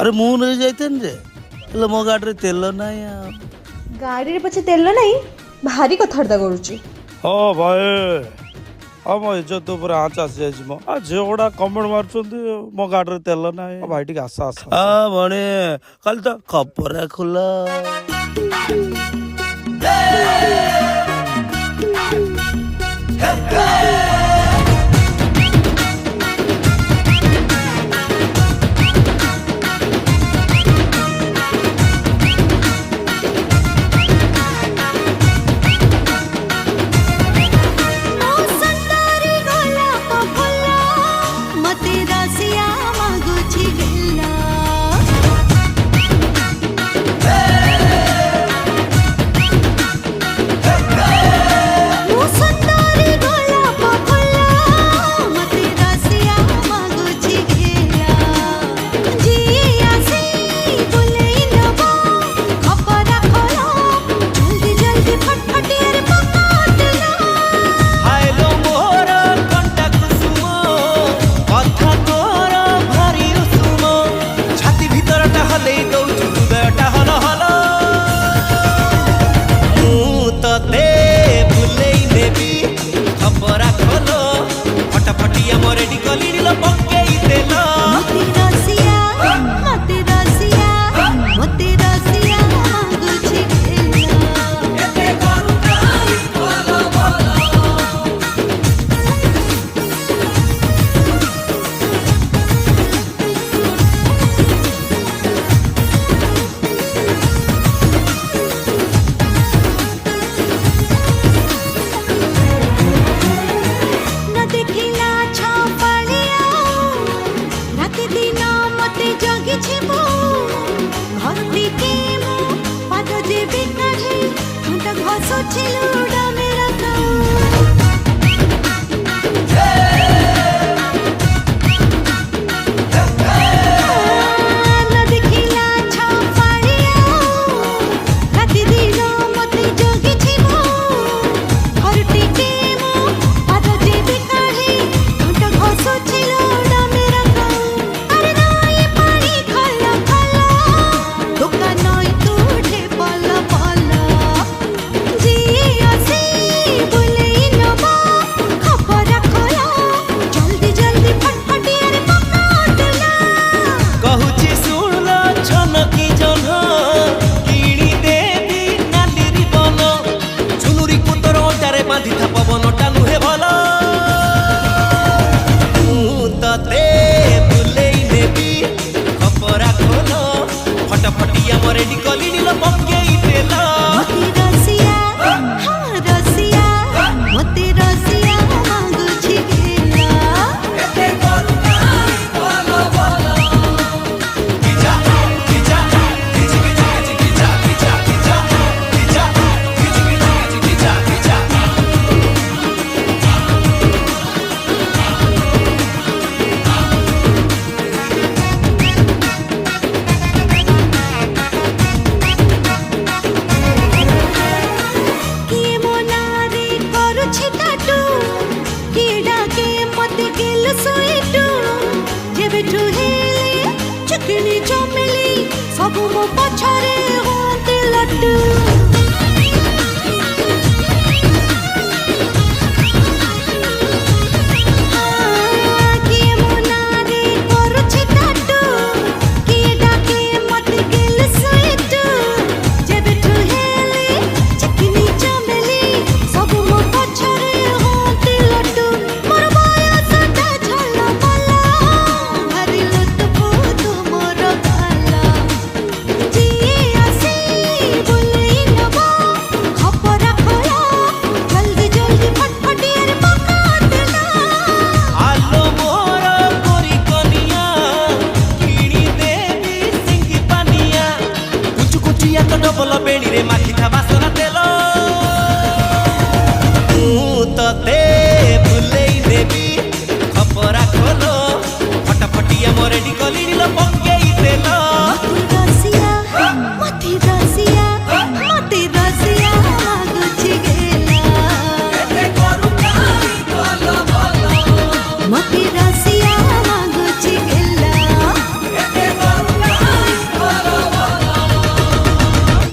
अरे मु नहीं जाइतन जे हेले मो गाड़ी रे तेल नाही गाड़ी रे पछे तेल नहीं भारी कथार्ता करूची। हाँ भाई हम इज्जत ऊपर आँच आसी जाइए मो आ झील गुड़ा कमेंट मार्चंती मो गाड़ी रे तेल नाही भाई टिके आसा आसा हाँ भणी कल तो खपर खुला सब मो पछरे होते लड्डू डबल बेड़ी रे माखी